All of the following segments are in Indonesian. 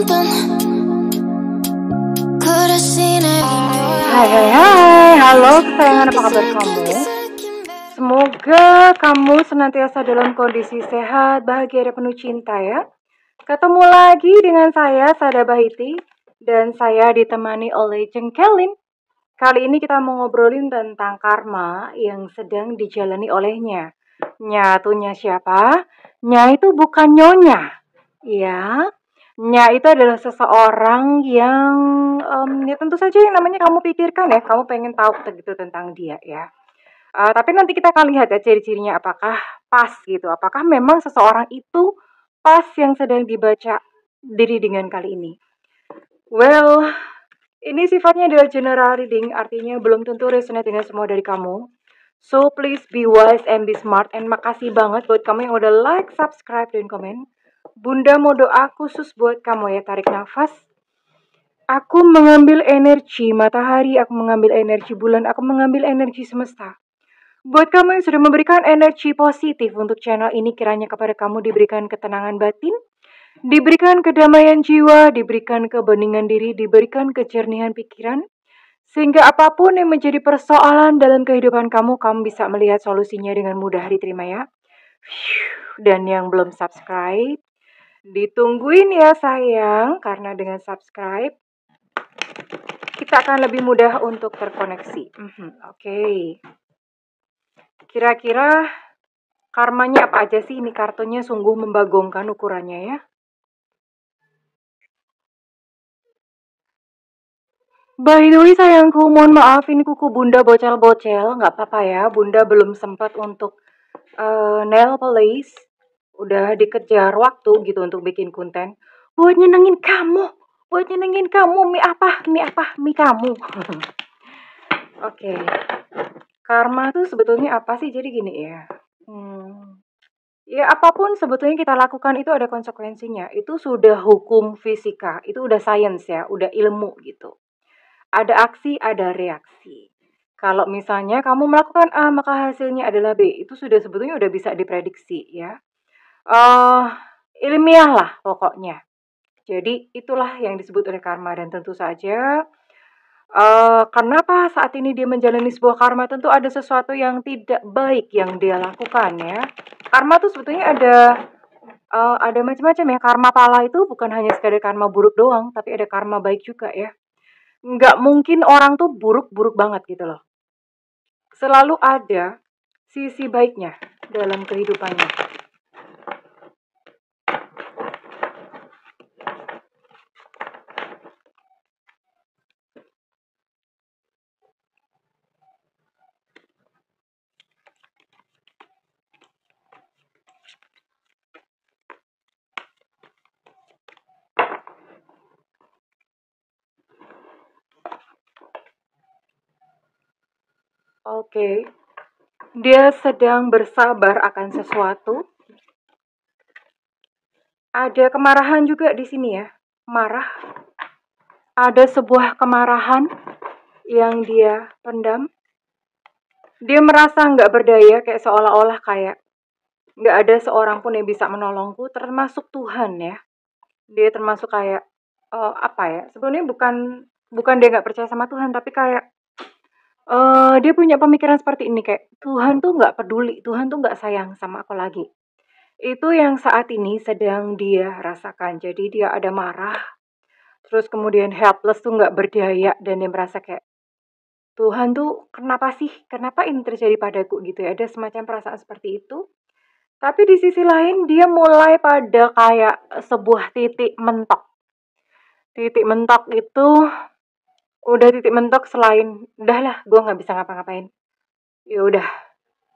something. Could have seen it in your Hai hai eyes. hai, halo kesayangan, apa kabar kamu? Semoga kamu senantiasa dalam kondisi sehat, bahagia, dan penuh cinta ya. Ketemu lagi dengan saya, Sada Bahiti, dan saya ditemani oleh Jengkelin. Kali ini kita mau ngobrolin tentang karma yang sedang dijalani olehnya. Nyatunya siapa? Nya itu bukan nyonya, ya. Nya itu adalah seseorang yang ya tentu saja yang namanya kamu pikirkan ya, kamu pengen tahu gitu tentang dia ya. Tapi nanti kita akan lihat ya ciri-cirinya apakah pas gitu, apakah memang seseorang itu pas yang sedang dibaca diri dengan kali ini. Well, ini sifatnya adalah general reading, artinya belum tentu resonate dengan semua dari kamu. So please be wise and be smart. And makasih banget buat kamu yang udah like, subscribe, dan komen. Bunda mau doa khusus buat kamu ya, tarik nafas. Aku mengambil energi matahari, aku mengambil energi bulan, aku mengambil energi semesta. Buat kamu yang sudah memberikan energi positif untuk channel ini, kiranya kepada kamu diberikan ketenangan batin, diberikan kedamaian jiwa, diberikan kebeningan diri, diberikan kejernihan pikiran, sehingga apapun yang menjadi persoalan dalam kehidupan kamu, kamu bisa melihat solusinya dengan mudah. Diterima ya. Dan yang belum subscribe, ditungguin ya sayang, karena dengan subscribe, kita akan lebih mudah untuk terkoneksi. Oke. Kira-kira karmanya apa aja sih? Ini kartunya sungguh membagongkan ukurannya ya. By the way sayangku, mohon maaf ini kuku bunda bocel-bocel, nggak apa-apa ya, bunda belum sempat untuk nail polish, udah dikejar waktu gitu untuk bikin konten, buat nyenengin kamu, mie kamu. Oke. Karma tuh sebetulnya apa sih? Jadi gini ya, ya apapun sebetulnya kita lakukan itu ada konsekuensinya, itu sudah hukum fisika, itu udah sains ya, udah ilmu gitu. Ada aksi, ada reaksi. Kalau misalnya kamu melakukan A, maka hasilnya adalah B. Itu sudah sebetulnya udah bisa diprediksi ya. Ilmiah lah pokoknya. Jadi itulah yang disebut oleh karma. Dan tentu saja kenapa saat ini dia menjalani sebuah karma, tentu ada sesuatu yang tidak baik yang dia lakukan ya. Karma tuh sebetulnya ada macam-macam ya. Karma pala itu bukan hanya sekadar karma buruk doang, tapi ada karma baik juga ya. Nggak mungkin orang tuh buruk-buruk banget gitu loh. Selalu ada sisi baiknya dalam kehidupannya. Oke. Dia sedang bersabar akan sesuatu. Ada kemarahan juga di sini ya. Marah. Ada sebuah kemarahan yang dia pendam. Dia merasa nggak berdaya, kayak seolah-olah kayak nggak ada seorang pun yang bisa menolongku, termasuk Tuhan ya. Dia termasuk kayak apa ya? Sebenarnya bukan dia nggak percaya sama Tuhan, tapi kayak dia punya pemikiran seperti ini, kayak Tuhan tuh nggak peduli, Tuhan tuh nggak sayang sama aku lagi. Itu yang saat ini sedang dia rasakan. Jadi dia ada marah, terus kemudian helpless tuh nggak berdaya, dan dia merasa kayak Tuhan tuh kenapa sih? Kenapa ini terjadi padaku gitu ya? Ada semacam perasaan seperti itu. Tapi di sisi lain dia mulai pada kayak sebuah titik mentok. Titik mentok itu udah titik mentok selain udahlah gue nggak bisa ngapa-ngapain. Ya udah,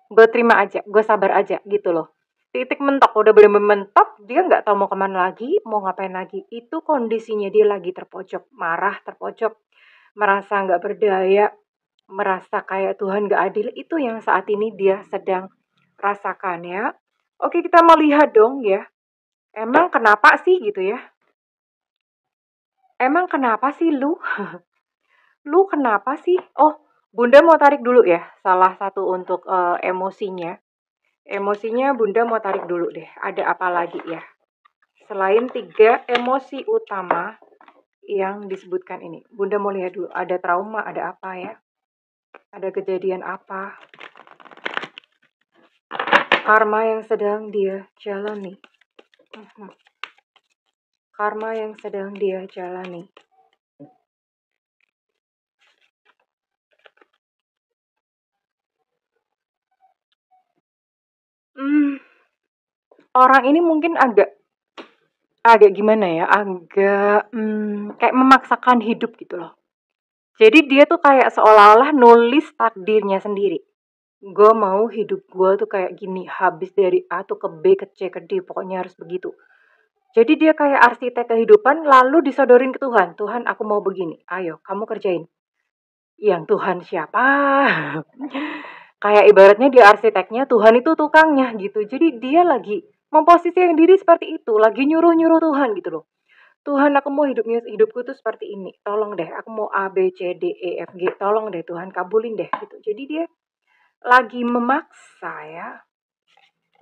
gue terima aja, gue sabar aja gitu loh. Titik mentok, udah bener-bener mentok, dia nggak tahu mau kemana lagi, mau ngapain lagi. Itu kondisinya dia lagi terpojok, marah, terpojok, merasa nggak berdaya, merasa kayak Tuhan nggak adil. Itu yang saat ini dia sedang rasakan ya. Oke, kita mau lihat dong ya. Emang kenapa sih gitu ya? Emang kenapa sih lu? Lu kenapa sih? Oh, Bunda mau tarik dulu ya. Salah satu untuk emosinya. Emosinya Bunda mau tarik dulu deh. Ada apa lagi ya? selain 3 emosi utama yang disebutkan ini. Bunda mau lihat dulu, ada trauma, ada apa ya? Ada kejadian apa? Karma yang sedang dia jalani. Karma yang sedang dia jalani. Orang ini mungkin agak gimana ya, agak kayak memaksakan hidup gitu loh. Jadi dia tuh kayak seolah-olah nulis takdirnya sendiri. Gue mau hidup gue tuh kayak gini, habis dari A tuh ke B, ke C, ke D, pokoknya harus begitu. Jadi dia kayak arsitek kehidupan lalu disodorin ke Tuhan. Tuhan, aku mau begini, ayo kamu kerjain. Yang Tuhan siapa? Kayak ibaratnya dia arsiteknya, Tuhan itu tukangnya gitu. Jadi dia lagi memposisikan diri seperti itu, lagi nyuruh-nyuruh Tuhan gitu loh. Tuhan, aku mau hidupku tuh seperti ini. Tolong deh, aku mau A, B, C, D, E, F, G. Tolong deh Tuhan, kabulin deh gitu. Jadi dia lagi memaksa ya.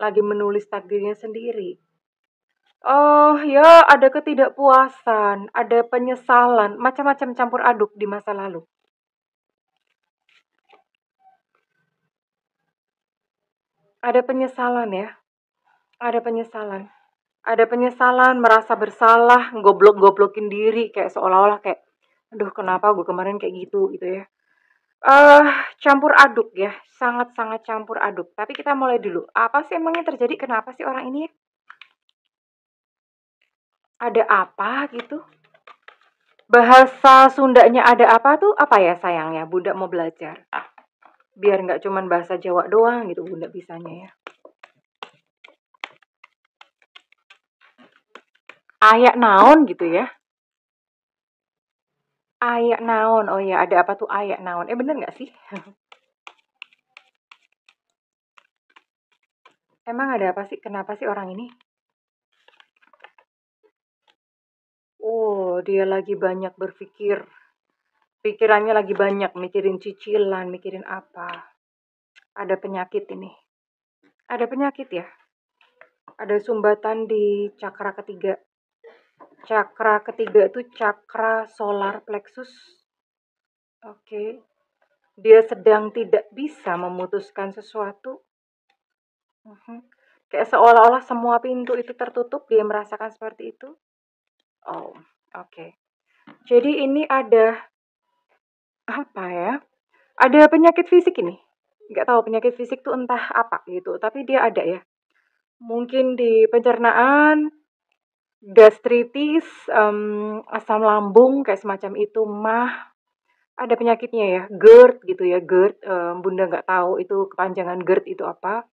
Lagi menulis takdirnya sendiri. Oh ya, ada ketidakpuasan, ada penyesalan, macam-macam campur aduk di masa lalu. Ada penyesalan ya. Ada penyesalan. Ada penyesalan, merasa bersalah, goblok-goblokin diri kayak seolah-olah kayak aduh kenapa gue kemarin kayak gitu ya. Campur aduk ya, sangat-sangat campur aduk. Tapi kita mulai dulu. Apa sih emangnya terjadi? Kenapa sih orang ini? Ada apa gitu? Bahasa Sundanya ada apa tuh? Apa ya sayangnya? Bunda mau belajar. Biar nggak cuman bahasa Jawa doang gitu Bunda bisanya ya. Ayak naon gitu ya. Ayak naon. Oh ya, ada apa tuh ayak naon? Bener nggak sih? Emang ada apa sih? Kenapa sih orang ini? Oh, dia lagi banyak berpikir. Pikirannya lagi banyak, mikirin cicilan, mikirin apa. Ada penyakit ini. Ada penyakit ya. Ada sumbatan di cakra ketiga. Cakra ketiga itu cakra solar plexus. Oke. Dia sedang tidak bisa memutuskan sesuatu. Kayak seolah-olah semua pintu itu tertutup, dia merasakan seperti itu. Oh, oke. Jadi ini ada apa ya? Ada penyakit fisik ini. Nggak tahu penyakit fisik tuh entah apa gitu, tapi dia ada ya. Mungkin di pencernaan, gastritis, asam lambung kayak semacam itu, mah. Ada penyakitnya ya, GERD gitu ya, GERD. Bunda nggak tahu itu kepanjangan GERD itu apa.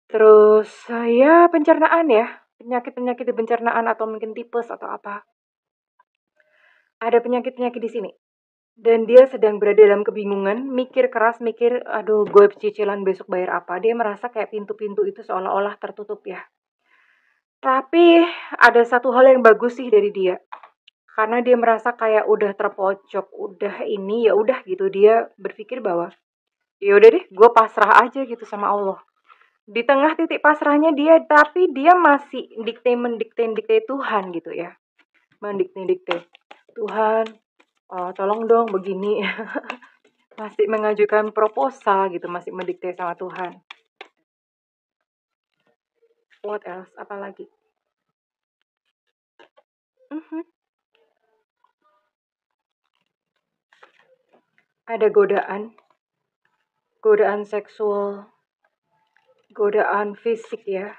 Terus ya pencernaan ya, penyakit-penyakit di pencernaan atau mungkin tipes atau apa. Ada penyakit-penyakit di sini. Dan dia sedang berada dalam kebingungan, mikir keras, mikir, aduh gue cicilan besok bayar apa. Dia merasa kayak pintu-pintu itu seolah-olah tertutup ya. Tapi ada satu hal yang bagus sih dari dia. Karena dia merasa kayak udah terpojok, udah ini ya udah gitu. Dia berpikir bahwa ya udah deh, gue pasrah aja gitu sama Allah. Di tengah titik pasrahnya dia, tapi dia masih mendikte Tuhan gitu ya. Mendikte Tuhan, tolong dong begini. Masih mengajukan proposal gitu, masih mendikte sama Tuhan. What else? Apa lagi? Ada godaan seksual, godaan fisik ya.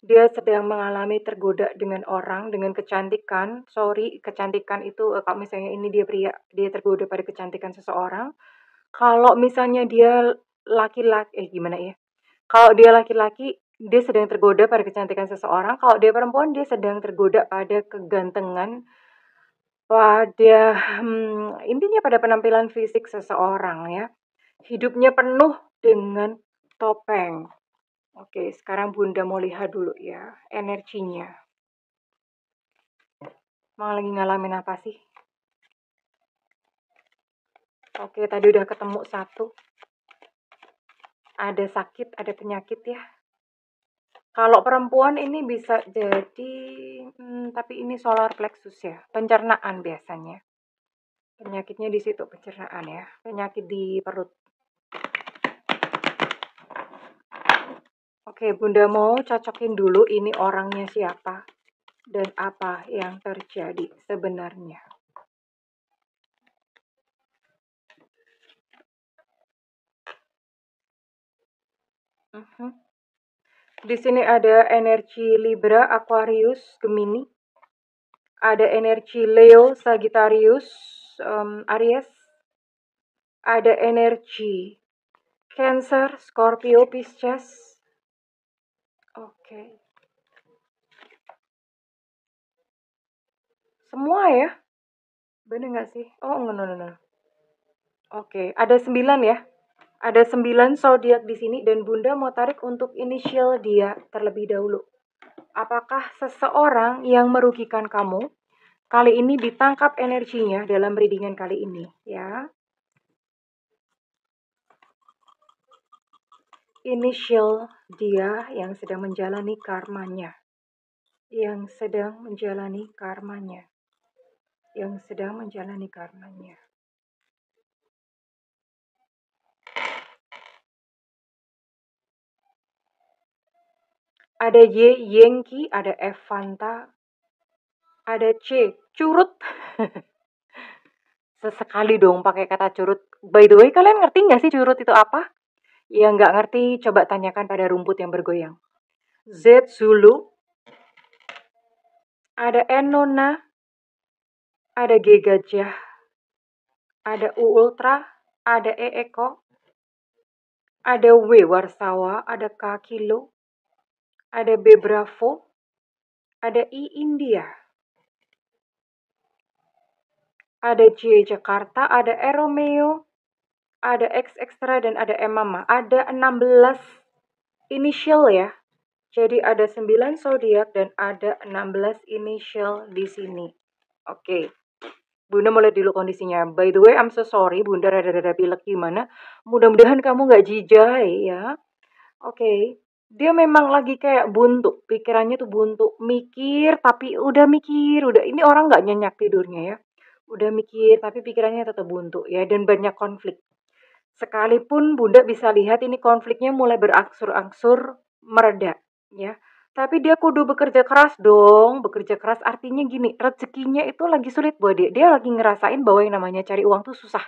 Dia sedang mengalami tergoda dengan orang, dengan kecantikan. Sorry, kecantikan itu kalau misalnya ini dia pria, dia tergoda pada kecantikan seseorang. Kalau misalnya dia laki-laki, gimana ya? Kalau dia laki-laki, dia sedang tergoda pada kecantikan seseorang. Kalau dia perempuan, dia sedang tergoda pada kegantengan, pada intinya pada penampilan fisik seseorang ya. Hidupnya penuh dengan topeng. Oke, sekarang Bunda mau lihat dulu ya energinya. Mau lagi ngalamin apa sih? Oke, tadi udah ketemu satu. Ada sakit, ada penyakit ya. Kalau perempuan ini bisa jadi, tapi ini solar plexus ya, pencernaan biasanya. Penyakitnya di situ pencernaan ya, penyakit di perut. Oke, Bunda mau cocokin dulu ini orangnya siapa dan apa yang terjadi sebenarnya. Mhm. Di sini ada energi Libra, Aquarius, Gemini. Ada energi Leo, Sagittarius, Aries. Ada energi Cancer, Scorpio, Pisces. Oke. Semua ya? Bener nggak sih? Oh, no, no, no. Oke, ada 9 ya. Ada 9 zodiak di sini dan Bunda mau tarik untuk inisial dia terlebih dahulu. Apakah seseorang yang merugikan kamu kali ini ditangkap energinya dalam readingan kali ini ya? Inisial dia yang sedang menjalani karmanya. Yang sedang menjalani karmanya. Yang sedang menjalani karmanya. Ada Y, Yengki, ada F, Fanta, ada C, curut. Sesekali dong pakai kata curut. By the way, kalian ngerti nggak sih curut itu apa? Yang nggak ngerti, coba tanyakan pada rumput yang bergoyang. Z, Zulu, ada N, Nona, ada G, Gajah, ada U, Ultra, ada E, Eko, ada W, Warsawa, ada K, Kilo, ada B, Bravo, ada I, India, ada J, Jakarta, ada E, Romeo, ada X, Extra, dan ada M, Mama. Ada 16 inisial ya. Jadi ada 9 zodiak dan ada 16 inisial di sini. Oke. Bunda mulai dulu kondisinya. By the way, I'm so sorry, Bunda rada-rada pilek gimana. Mudah-mudahan kamu nggak jijai ya. Oke. Dia memang lagi kayak buntu. Pikirannya tuh buntu. Mikir, tapi udah mikir. Udah, ini orang nggak nyenyak tidurnya ya. Udah mikir, tapi pikirannya tetap buntu ya. Dan banyak konflik. Sekalipun Bunda bisa lihat ini konfliknya mulai berangsur-angsur mereda ya. Tapi dia kudu bekerja keras dong. Bekerja keras artinya gini, rezekinya itu lagi sulit buat dia. Dia lagi ngerasain bahwa yang namanya cari uang tuh susah.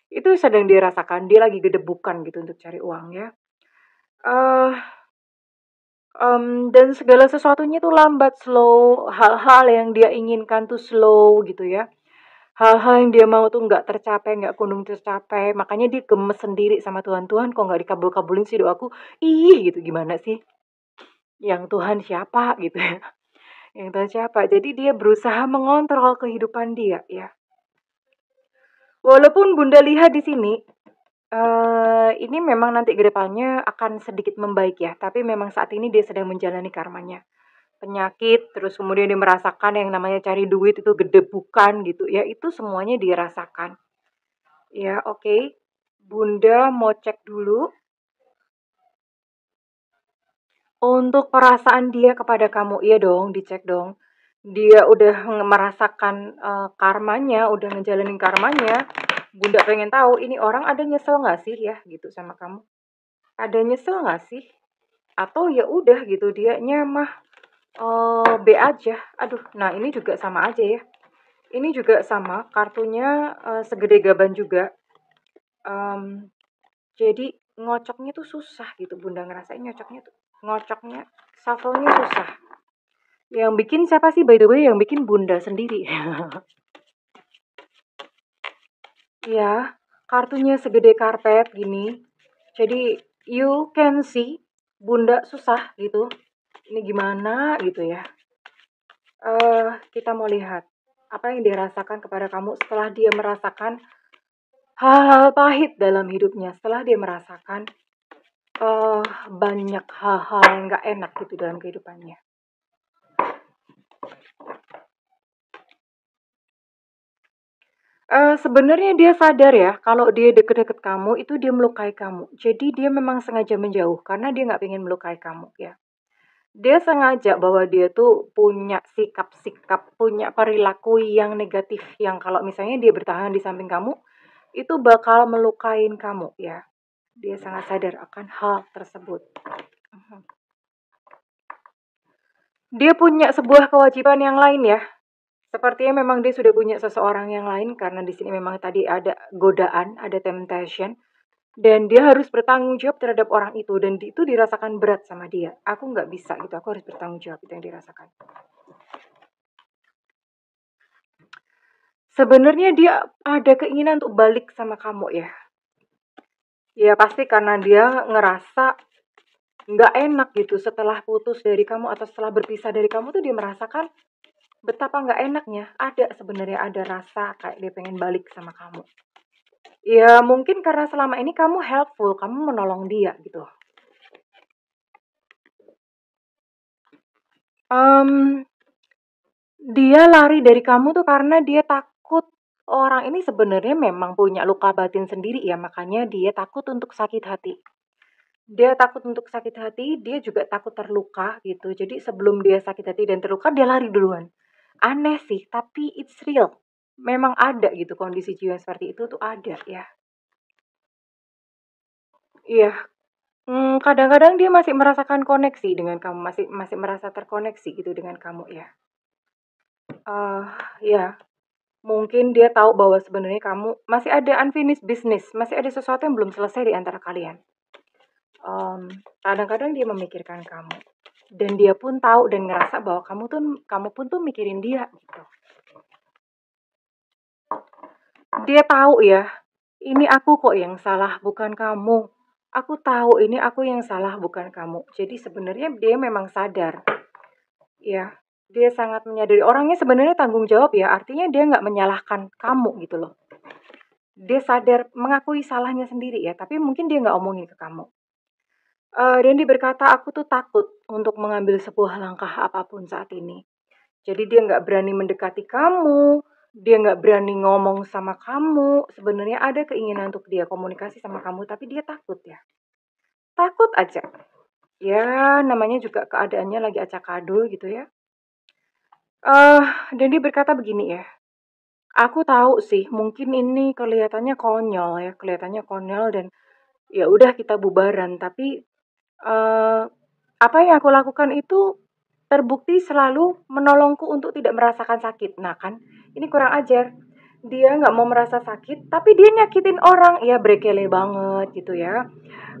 Itu sedang dia rasakan. Dia lagi gedebukan gitu untuk cari uang ya. Eh dan segala sesuatunya tuh lambat, slow. Hal-hal yang dia inginkan tuh slow gitu ya. Hal-hal yang dia mau tuh nggak tercapai, nggak kunjung tercapai. Makanya dia gemes sendiri sama Tuhan. Tuhan kok nggak dikabul-kabulin sih doaku? Ih gitu, gimana sih? Yang Tuhan siapa gitu ya? Yang Tuhan siapa? Jadi dia berusaha mengontrol kehidupan dia ya. Walaupun Bunda lihat di sini, ini memang nanti ke depannya akan sedikit membaik ya. Tapi memang saat ini dia sedang menjalani karmanya. Penyakit, terus kemudian dia merasakan yang namanya cari duit itu gedebukan gitu ya. Itu semuanya dia rasakan. Ya, oke. Bunda mau cek dulu untuk perasaan dia kepada kamu. Iya dong, dicek dong. Dia udah merasakan karmanya, udah ngejalanin karmanya. Bunda pengen tahu ini orang ada nyesel nggak sih ya gitu sama kamu? Ada nyesel nggak sih? Atau ya udah gitu dia nyamah B aja. Aduh, nah ini juga sama aja ya. Ini juga sama, kartunya segede gaban juga. Jadi ngocoknya tuh susah gitu, Bunda ngerasain ngocoknya, shuffle-nya susah. Yang bikin siapa sih by the way? Yang bikin Bunda sendiri. Ya, kartunya segede karpet gini. Jadi you can see Bunda susah gitu. Ini gimana gitu ya. Kita mau lihat apa yang dirasakan kepada kamu setelah dia merasakan hal-hal pahit dalam hidupnya, setelah dia merasakan banyak hal-hal yang nggak enak gitu dalam kehidupannya. Sebenarnya dia sadar ya kalau dia deket-deket kamu itu dia melukai kamu. Jadi dia memang sengaja menjauh karena dia nggak pengen melukai kamu ya. Dia sengaja bahwa dia tuh punya sikap-sikap, punya perilaku yang negatif yang kalau misalnya dia bertahan di samping kamu, itu bakal melukain kamu ya. Dia sangat sadar akan hal tersebut. Mhm. Dia punya sebuah kewajiban yang lain ya. Sepertinya memang dia sudah punya seseorang yang lain karena di sini memang tadi ada godaan, ada temptation. Dan dia harus bertanggung jawab terhadap orang itu dan itu dirasakan berat sama dia. Aku nggak bisa gitu, aku harus bertanggung jawab itu yang dirasakan. Sebenarnya dia ada keinginan untuk balik sama kamu ya. Ya pasti karena dia ngerasa nggak enak gitu setelah putus dari kamu atau setelah berpisah dari kamu tuh dia merasakan betapa nggak enaknya. Ada sebenarnya ada rasa kayak dia pengen balik sama kamu. Ya mungkin karena selama ini kamu helpful, kamu menolong dia gitu. Um, Dia lari dari kamu tuh karena dia takut orang ini sebenarnya memang punya luka batin sendiri ya, makanya dia takut untuk sakit hati. Dia takut untuk sakit hati, dia juga takut terluka gitu. Jadi sebelum dia sakit hati dan terluka, dia lari duluan. Aneh sih, tapi it's real. Memang ada gitu kondisi jiwa seperti itu tuh ada ya. Iya, kadang-kadang dia masih merasakan koneksi dengan kamu, masih masih merasa terkoneksi gitu dengan kamu ya. Ya, mungkin dia tahu bahwa sebenarnya kamu masih ada unfinished business, masih ada sesuatu yang belum selesai di antara kalian. Kadang-kadang dia memikirkan kamu dan dia pun tahu dan ngerasa bahwa kamu pun tuh mikirin dia gitu. Dia tahu ya, ini aku kok yang salah bukan kamu. Aku tahu ini aku yang salah bukan kamu. Jadi sebenarnya dia memang sadar. Ya, dia sangat menyadari orangnya sebenarnya tanggung jawab ya. Artinya dia nggak menyalahkan kamu gitu loh. Dia sadar mengakui salahnya sendiri ya, tapi mungkin dia nggak omongin ke kamu. Dan dia berkata, aku tuh takut untuk mengambil sebuah langkah apapun saat ini. Jadi dia nggak berani mendekati kamu, dia nggak berani ngomong sama kamu. Sebenarnya ada keinginan untuk dia komunikasi sama kamu, tapi dia takut ya. Takut aja. Ya, namanya juga keadaannya lagi acak-adul gitu ya. Eh, dan dia berkata begini ya. Aku tahu sih, mungkin ini kelihatannya konyol dan ya udah kita bubaran. Tapi apa yang aku lakukan itu terbukti selalu menolongku untuk tidak merasakan sakit. Nah kan, ini kurang ajar. Dia nggak mau merasa sakit, tapi dia nyakitin orang. Ya brekele banget gitu ya.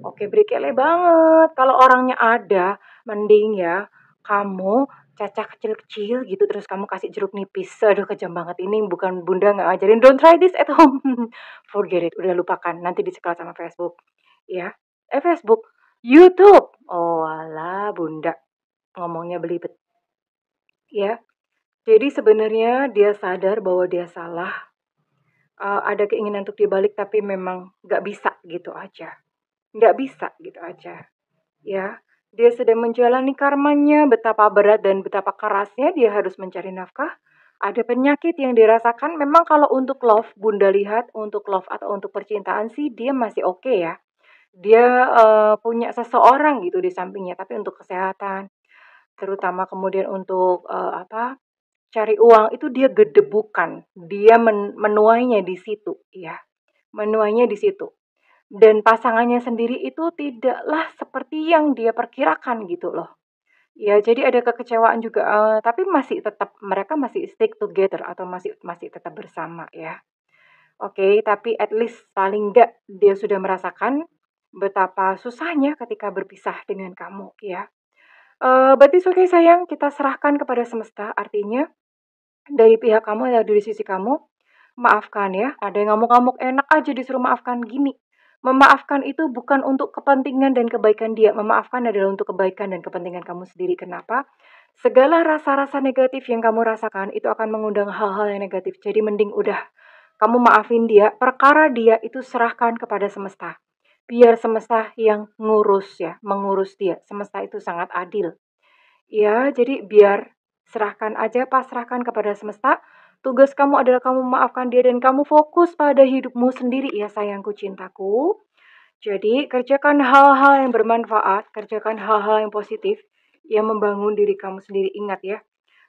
Oke, brekele banget. Kalau orangnya ada, mending ya kamu cacah kecil-kecil gitu terus kamu kasih jeruk nipis. Aduh kejam banget ini bukan bunda nggak ngajarin. Don't try this at home. Forget it, udah lupakan. Nanti disekal sama Facebook. Ya, Facebook, YouTube. Oh alah bunda ngomongnya belibet. Ya, jadi sebenarnya dia sadar bahwa dia salah. Ada keinginan untuk dibalik tapi memang nggak bisa gitu aja. Nggak bisa gitu aja. Ya, dia sedang menjalani karmanya, betapa berat dan betapa kerasnya dia harus mencari nafkah. Ada penyakit yang dirasakan, memang kalau untuk love, bunda lihat untuk love atau untuk percintaan sih dia masih oke ya. Dia punya seseorang gitu di sampingnya, tapi untuk kesehatan, terutama kemudian untuk cari uang itu dia gedebukan, dia menuainya di situ, ya, menuainya di situ. Dan pasangannya sendiri itu tidaklah seperti yang dia perkirakan gitu loh. Ya, jadi ada kekecewaan juga, tapi masih tetap mereka masih stick together atau masih masih tetap bersama ya. Oke, tapi at least paling enggak dia sudah merasakan betapa susahnya ketika berpisah dengan kamu ya. But it's okay sayang, kita serahkan kepada semesta, artinya dari pihak kamu atau dari sisi kamu, maafkan ya. Ada yang ngamuk-ngamuk enak aja disuruh maafkan gini. Memaafkan itu bukan untuk kepentingan dan kebaikan dia. Memaafkan adalah untuk kebaikan dan kepentingan kamu sendiri. Kenapa? Segala rasa-rasa negatif yang kamu rasakan itu akan mengundang hal-hal yang negatif. Jadi mending udah kamu maafin dia. Perkara dia itu serahkan kepada semesta. Biar semesta yang ngurus ya, mengurus dia. Semesta itu sangat adil. Ya, jadi biar serahkan aja, pasrahkan kepada semesta. Tugas kamu adalah kamu memaafkan dia dan kamu fokus pada hidupmu sendiri ya sayangku cintaku. Jadi kerjakan hal-hal yang bermanfaat, kerjakan hal-hal yang positif. yang membangun diri kamu sendiri. Ingat ya,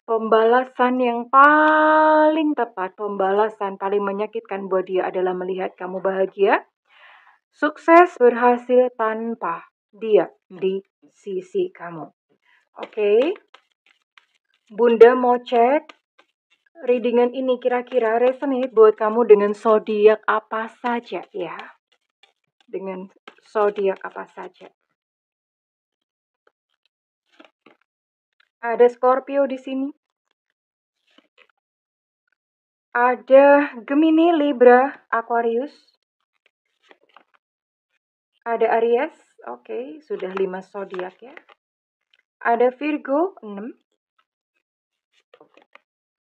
pembalasan yang paling tepat, pembalasan paling menyakitkan buat dia adalah melihat kamu bahagia, sukses, berhasil tanpa dia di sisi kamu. Oke, Bunda mau cek readingan ini kira-kira resonate buat kamu dengan zodiak apa saja ya? Dengan zodiak apa saja? Ada Scorpio di sini. Ada Gemini, Libra, Aquarius. Ada Aries. Oke, sudah 5 zodiak ya. Ada Virgo 6.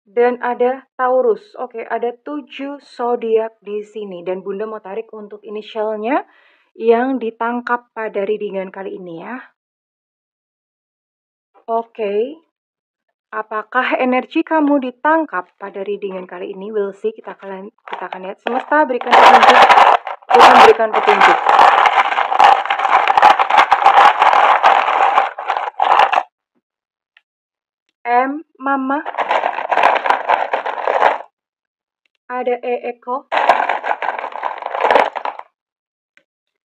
Dan ada Taurus. Oke, ada 7 zodiak di sini dan Bunda mau tarik untuk inisialnya yang ditangkap pada readingan kali ini ya. Oke. Apakah energi kamu ditangkap pada readingan kali ini? We'll see, kita akan lihat. Semesta berikan petunjuk. Tuhan berikan petunjuk. M, Mama. Ada E, Eko.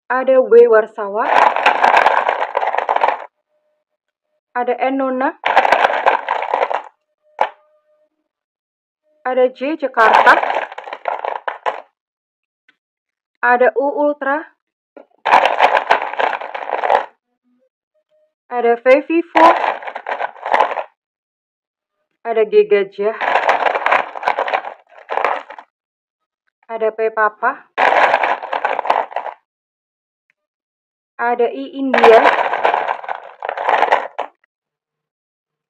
Ada W, Warsawa. Ada N, Nona. Ada J, Jakarta. Ada U, Ultra. Ada V, Vivo. Ada G, Gajah. Ada P, Papa. Ada I, India.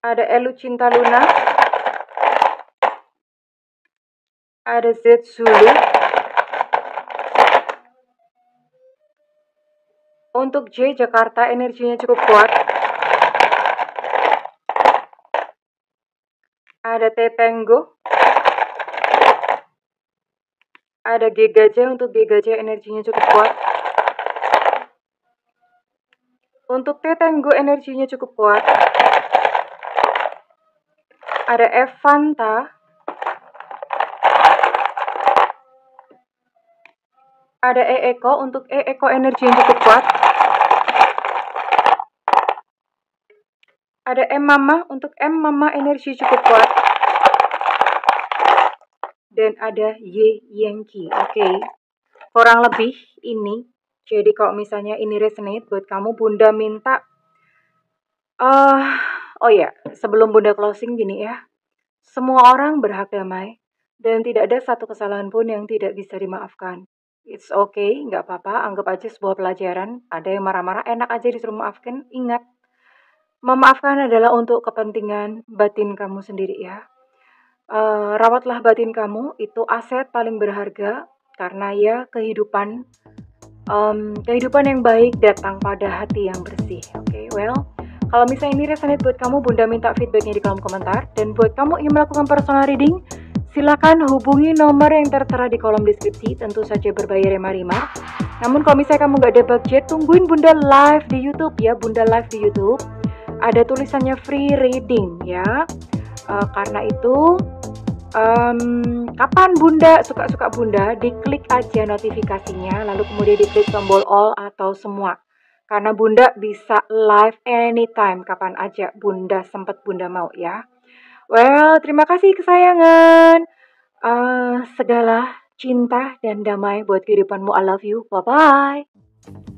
Ada L, Cinta Luna. Ada Z, Zulu. Untuk J, Jakarta, energinya cukup kuat. Ada T, Tango. Ada G, Gajah. Untuk G, Gajah, energinya cukup kuat. Untuk T, Tango, energinya cukup kuat. Ada F, Fanta. Ada E, Eko. Untuk E, Eko, energinya cukup kuat. Ada M, Mama. Untuk M, Mama, energi cukup kuat. Dan ada Y, Yankee. Oke. Kurang lebih ini. Jadi kalau misalnya ini resonate buat kamu, Bunda minta oh ya, sebelum Bunda closing gini ya. Semua orang berhak damai dan tidak ada satu kesalahan pun yang tidak bisa dimaafkan. It's okay, nggak apa-apa, anggap aja sebuah pelajaran. Ada yang marah-marah, enak aja disuruh maafkan. Ingat, memaafkan adalah untuk kepentingan batin kamu sendiri ya. Rawatlah batin kamu, itu aset paling berharga. Karena ya kehidupan yang baik datang pada hati yang bersih. Oke, well, kalau misalnya ini resonate buat kamu, Bunda minta feedbacknya di kolom komentar. Dan buat kamu ingin melakukan personal reading, silakan hubungi nomor yang tertera di kolom deskripsi. Tentu saja berbayar Remar. Namun kalau misalnya kamu nggak ada budget, tungguin Bunda live di YouTube ya. Bunda live di YouTube. Ada tulisannya free reading ya. Karena itu kapan Bunda suka-suka Bunda, diklik aja notifikasinya, lalu kemudian diklik tombol all atau semua. Karena Bunda bisa live anytime, kapan aja Bunda sempat Bunda mau ya. Well, terima kasih kesayangan. Segala cinta dan damai buat kehidupanmu. I love you. Bye-bye.